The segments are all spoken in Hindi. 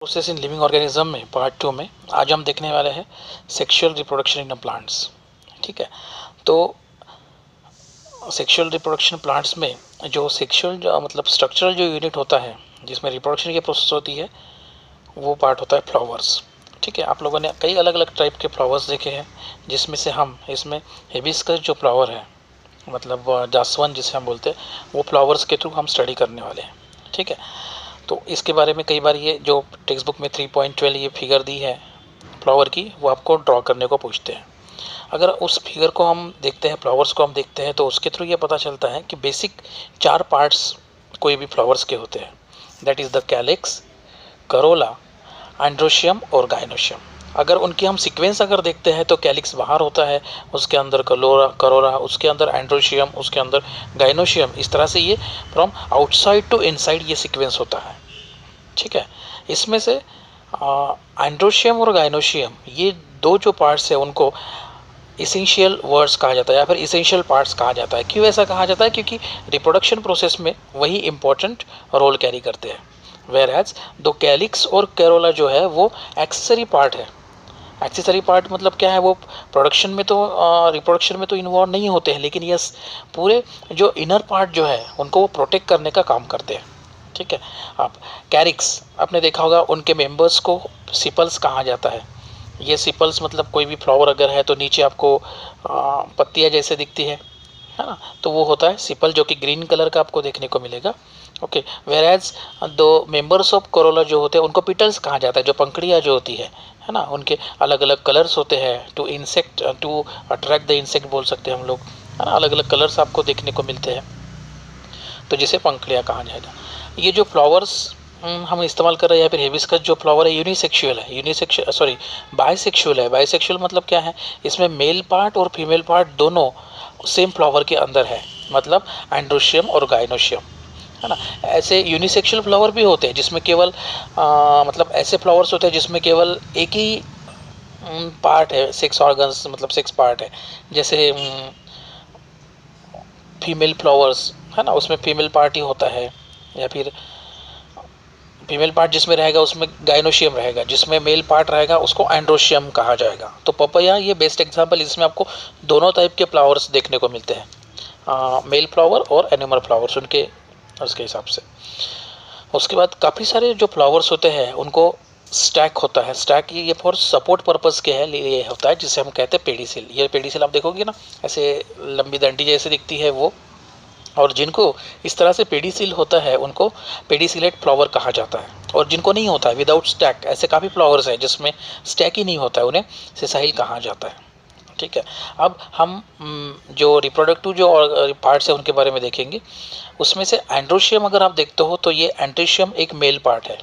प्रोसेस इन लिविंग ऑर्गेनिज्म में पार्ट 2 में आज हम देखने वाले हैं सेक्सुअल रिप्रोडक्शन इन प्लांट्स। ठीक है, तो सेक्सुअल रिप्रोडक्शन प्लांट्स में जो सेक्सुअल जो मतलब स्ट्रक्चरल जो यूनिट होता है जिसमें रिप्रोडक्शन की प्रोसेस होती है वो पार्ट होता है फ्लावर्स। ठीक है, आप लोगों ने कई अलग अलग टाइप के फ्लावर्स देखे हैं जिसमें से हम इसमें हिबिस्कस जो फ्लावर है मतलब जासवन जिसे हम बोलते हैं वो फ्लावर्स के थ्रू हम स्टडी करने वाले हैं। ठीक है, तो इसके बारे में कई बार ये जो टेक्स्ट बुक में 3.12 ये फिगर दी है फ्लावर की वो आपको ड्रॉ करने को पूछते हैं। अगर उस फिगर को हम देखते हैं फ्लावर्स को हम देखते हैं तो उसके थ्रू ये पता चलता है कि बेसिक 4 पार्ट्स कोई भी फ्लावर्स के होते हैं, that is the calyx, Corolla, androecium और गाइनोशियम। अगर उनकी हम सीक्वेंस अगर देखते हैं तो कैलिक्स बाहर होता है, उसके अंदर करोला, उसके अंदर एंड्रोशियम, उसके अंदर गाइनोशियम। इस तरह से ये फ्रॉम आउटसाइड टू इनसाइड ये सीक्वेंस होता है। ठीक है, इसमें से एंड्रोशियम और गाइनोशियम ये दो जो पार्ट्स है उनको इसेंशियल वर्ड्स कहा जाता है या फिर इसेंशियल पार्ट्स कहा जाता है। क्यों ऐसा कहा जाता है? क्योंकि रिप्रोडक्शन प्रोसेस में वही इंपॉर्टेंट रोल कैरी करते हैं। वेयर एज दो कैलिक्स और कैरोला जो है वो एक्सेसरी पार्ट है। एक्सेसरी पार्ट मतलब क्या है? वो प्रोडक्शन में तो रिप्रोडक्शन में तो इन्वॉल्व नहीं होते हैं, लेकिन यस पूरे जो इनर पार्ट जो है उनको वो प्रोटेक्ट करने का काम करते हैं। ठीक है, आप कैरिक्स आपने देखा होगा उनके मेंबर्स को सिपल्स कहा जाता है। ये सिपल्स मतलब कोई भी फ्लावर अगर है तो नीचे आपको पत्तियाँ जैसे दिखती है ना, तो वो होता है सिपल जो कि ग्रीन कलर का आपको देखने को मिलेगा। ओके, वेयर एज दो मेंबर्स ऑफ कोरोला जो होते हैं उनको पिटल्स कहा जाता है। जो पंखड़ियाँ जो होती है ना, उनके अलग अलग कलर्स होते हैं to insect to attract the insect बोल सकते हैं हम लोग, है ना। अलग अलग कलर्स आपको देखने को मिलते हैं तो जिसे पंखड़ियाँ कहा जाएगा। ये जो फ्लावर्स हम इस्तेमाल कर रहे हैं या फिर हिबिस्कस जो फ्लावर है यूनिसेक्सुअल है, बाइसेक्सुअल है। बाइसेक्सुअल मतलब क्या है? इसमें मेल पार्ट और फीमेल पार्ट दोनों सेम फ्लावर के अंदर है, मतलब एंड्रोशियम और गाइनोशियम, है ना। ऐसे यूनिसेक्सुअल फ्लावर भी होते हैं जिसमें केवल मतलब ऐसे फ्लावर्स होते हैं जिसमें केवल एक ही पार्ट है, सेक्स ऑर्गन्स मतलब सेक्स पार्ट है। जैसे फीमेल फ्लावर्स है ना, उसमें फीमेल पार्ट ही होता है, या फिर फीमेल पार्ट जिसमें रहेगा उसमें गाइनोशियम रहेगा, जिसमें मेल पार्ट रहेगा उसको एंड्रोशियम कहा जाएगा। तो पपैया ये बेस्ट एग्जांपल, इसमें आपको दोनों टाइप के फ्लावर्स देखने को मिलते हैं, मेल फ्लावर और एनिमल फ्लावर्स उनके उसके हिसाब से। उसके बाद काफ़ी सारे जो फ्लावर्स होते हैं उनको स्टैक होता है। स्टैक ये फॉर सपोर्ट पर्पस के है ये होता है, जिसे हम कहते हैं पेडिसिल। ये पेडिसिल आप देखोगे ना ऐसे लंबी डंडी जैसे दिखती है वो, और जिनको इस तरह से पेडिसिल होता है उनको पेडिसिलेट फ्लावर कहा जाता है। और जिनको नहीं होता है विदाउट स्टैक, ऐसे काफ़ी फ्लावर्स हैं जिसमें स्टैक ही नहीं होता है, उन्हें सेसाइल कहा जाता है। ठीक है, अब हम जो रिप्रोडक्टिव जो पार्ट्स है उनके बारे में देखेंगे। उसमें से एंड्रोशियम अगर आप देखते हो तो ये एंड्रोशियम एक मेल पार्ट है।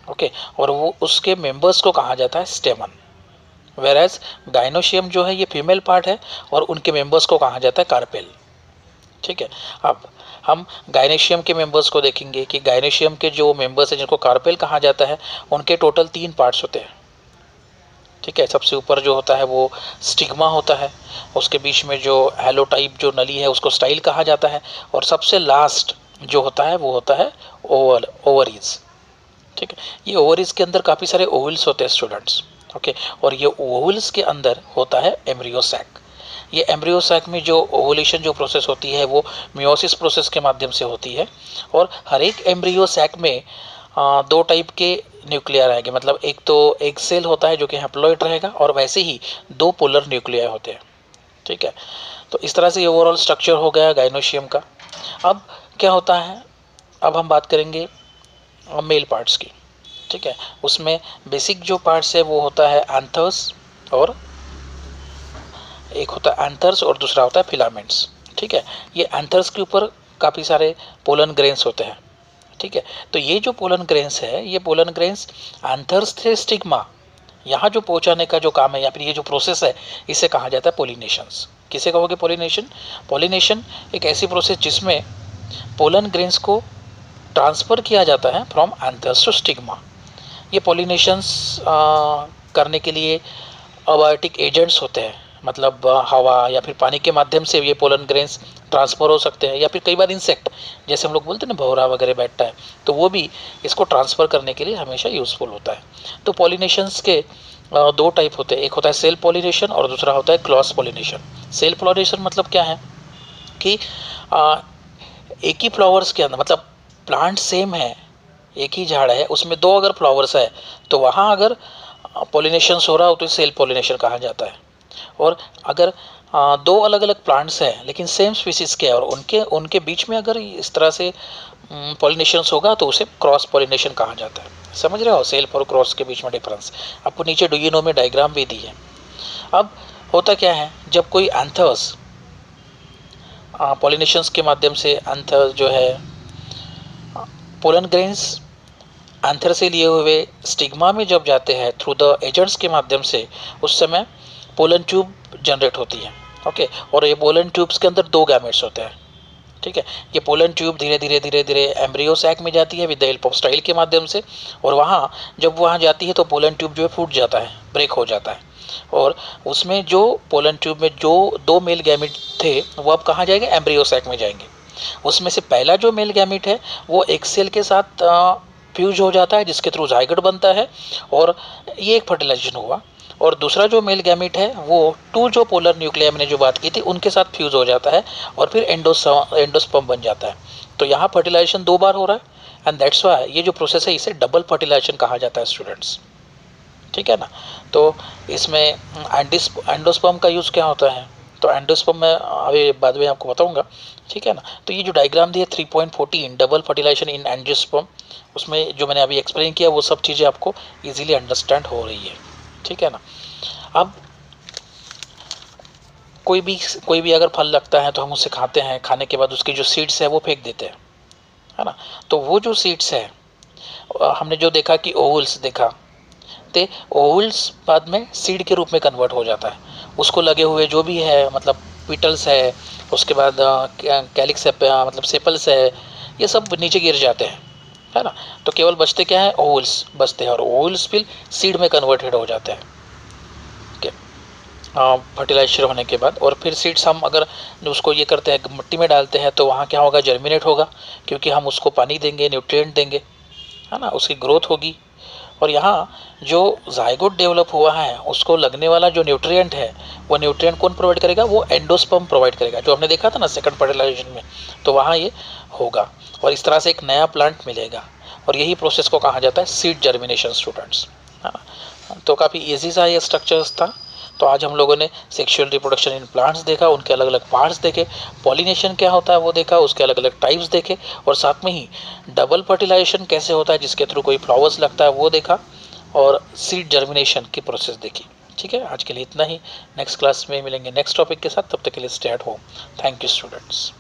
ओके, और वो उसके मेंबर्स को कहा जाता है स्टेमन। वेयर एज गाइनोशियम जो है ये फीमेल पार्ट है और उनके मेंबर्स को कहा जाता है कार्पेल। ठीक है, अब हम गाइनोशियम के मेंबर्स को देखेंगे कि गाइनोशियम के जो मेंबर्स हैं जिनको कार्पेल कहा जाता है उनके टोटल 3 पार्ट्स होते हैं। ठीक है, सबसे ऊपर जो होता है वो स्टिग्मा होता है, उसके बीच में जो हैलो टाइप जो नली है उसको स्टाइल कहा जाता है, और सबसे लास्ट जो होता है वो होता है ओवरीज। ठीक है, ये ओवरीज के अंदर काफ़ी सारे ओवल्स होते हैं स्टूडेंट्स। ओके, और ये ओवल्स के अंदर होता है एम्ब्रियो सैक। ये एम्ब्रियो सैक में जो ओवुलेशन जो प्रोसेस होती है वो मियोसिस प्रोसेस के माध्यम से होती है। और हर एक एम्ब्रियो सैक में 2 टाइप के न्यूक्लिया रहेंगे, मतलब एक तो एक सेल होता है जो कि हैप्लॉइड रहेगा, और वैसे ही 2 पोलर न्यूक्लिया होते हैं। ठीक है, तो इस तरह से ये ओवरऑल स्ट्रक्चर हो गया गाइनोशियम का। अब क्या होता है, अब हम बात करेंगे मेल पार्ट्स की। ठीक है, उसमें बेसिक जो पार्ट्स है वो होता है एंथर्स, और एक होता है एंथर्स और दूसरा होता है फिलामेंट्स। ठीक है, ये एंथर्स के ऊपर काफ़ी सारे पोलन ग्रेन्स होते हैं। ठीक है, तो ये जो पोलन ग्रेन्स है ये पोलन ग्रेन्स एंथर्स से स्टिग्मा यहाँ जो पहुँचाने का जो काम है या फिर ये जो प्रोसेस है इसे कहा जाता है पोलिनेशंस। किसे कहोगे पोलिनेशन? पोलिनेशन एक ऐसी प्रोसेस जिसमें पोलन ग्रेन्स को ट्रांसफ़र किया जाता है फ्रॉम एंथर्स टू स्टिग्मा। ये पोलिनेशंस करने के लिए अबायोटिक एजेंट्स होते हैं, मतलब हवा या फिर पानी के माध्यम से ये पोलन ग्रेन्स ट्रांसफ़र हो सकते हैं, या फिर कई बार इंसेक्ट, जैसे हम लोग बोलते हैं ना भौरा वगैरह बैठता है, तो वो भी इसको ट्रांसफ़र करने के लिए हमेशा यूज़फुल होता है। तो पॉलिनेशंस के दो टाइप होते हैं, एक होता है सेल्फ पॉलिनेशन और दूसरा होता है क्रॉस पॉलिनेशन। सेल्फ पॉलिनेशन मतलब क्या है कि एक ही फ्लावर्स के अंदर, मतलब प्लांट सेम है, एक ही झाड़ है, उसमें दो अगर फ्लावर्स है तो वहाँ अगर पॉलिनेशन हो रहा हो तो सेल्फ पॉलिनेशन कहा जाता है। और अगर दो अलग अलग प्लांट्स हैं लेकिन सेम स्पीसीज के हैं और उनके उनके बीच में अगर इस तरह से पॉलिनेशन होगा तो उसे क्रॉस पॉलिनेशन कहा जाता है। समझ रहे हो सेल्फ और क्रॉस के बीच में डिफरेंस? आपको नीचे डू यू नो में डायग्राम भी दी है। अब होता क्या है, जब कोई एंथर्स पॉलिनेशंस के माध्यम से एंथर जो है पोलन ग्रेन्स एंथर से लिए हुए स्टिग्मा में जब जाते हैं थ्रू द एजेंट्स के माध्यम से, उस समय पोलन ट्यूब जनरेट होती है। ओके, और ये पोलन ट्यूब्स के अंदर दो गैमेट्स होते हैं। ठीक है, ये पोलन ट्यूब धीरे धीरे एम्ब्रियो सैक में जाती है with the help of style के माध्यम से, और वहाँ जब वहाँ जाती है तो पोलन ट्यूब जो है फूट जाता है, ब्रेक हो जाता है, और उसमें जो पोलन ट्यूब में जो दो मेल गैमेट थे वो अब कहाँ जाएंगे, एम्ब्रियो सैक में जाएंगे। उसमें से पहला जो मेल गैमेट है वो एक सेल के साथ फ्यूज हो जाता है जिसके थ्रू जाइगोट बनता है, और ये एक फर्टिलाइजेशन हुआ। और दूसरा जो मेल गैमेट है वो टू जो पोलर न्यूक्लिया मैंने जो बात की थी उनके साथ फ्यूज हो जाता है और फिर एंडोस्पर्म बन जाता है। तो यहाँ फर्टिलाइजेशन दो बार हो रहा है, एंड दैट्स व्हाई ये जो प्रोसेस है इसे डबल फर्टिलाइजेशन कहा जाता है स्टूडेंट्स। ठीक है ना। तो इसमें एंडोस्पर्म का यूज़ क्या होता है, तो एंडोस्पर्म में अभी बाद में आपको बताऊंगा। ठीक है ना। तो ये जो डायग्राम दी है 3.14 डबल फर्टिलाइजेशन इन एंडोस्पर्म, उसमें जो मैंने अभी एक्सप्लेन किया वो सब चीज़ें आपको इजीली अंडरस्टैंड हो रही है। ठीक है ना। अब कोई भी अगर फल लगता है तो हम उसे खाते हैं, खाने के बाद उसकी जो सीड्स है वो फेंक देते हैं, है ना। तो वो जो सीड्स है हमने जो देखा कि ओवल्स देखा, तो ओवल्स बाद में सीड के रूप में कन्वर्ट हो जाता है। उसको लगे हुए जो भी है, मतलब पीटल्स है, उसके बाद कैलिक्स है, मतलब सेपल्स है, ये सब नीचे गिर जाते हैं, है ना। तो केवल बचते क्या है, ओवल्स बचते हैं, और ओवल्स फिर सीड में कन्वर्टेड हो जाते हैं फर्टिलाइजेशन होने के बाद। और फिर सीड्स हम अगर उसको ये करते हैं मिट्टी में डालते हैं तो वहाँ क्या होगा, जर्मिनेट होगा, क्योंकि हम उसको पानी देंगे, न्यूट्रिएंट देंगे, है ना, उसकी ग्रोथ होगी। और यहाँ जो जाइगोट डेवलप हुआ है उसको लगने वाला जो न्यूट्रिएंट है वो न्यूट्रिएंट कौन प्रोवाइड करेगा, वो एंडोस्पर्म प्रोवाइड करेगा, जो हमने देखा था ना सेकंड फर्टिलाइजेशन में। तो वहाँ ये होगा और इस तरह से एक नया प्लांट मिलेगा, और यही प्रोसेस को कहा जाता है सीड जर्मिनेशन स्टूडेंट्स, है ना। तो काफ़ी ईजी सा ये स्ट्रक्चर्स था। तो आज हम लोगों ने सेक्सुअल रिप्रोडक्शन इन प्लांट्स देखा, उनके अलग अलग पार्ट्स देखे, पॉलिनेशन क्या होता है वो देखा, उसके अलग अलग टाइप्स देखे, और साथ में ही डबल फर्टिलाइजेशन कैसे होता है जिसके थ्रू कोई फ्लावर्स लगता है वो देखा, और सीड जर्मिनेशन की प्रोसेस देखी। ठीक है, आज के लिए इतना ही। नेक्स्ट क्लास में मिलेंगे नेक्स्ट टॉपिक के साथ, तब तक के लिए stay at home. Thank you students.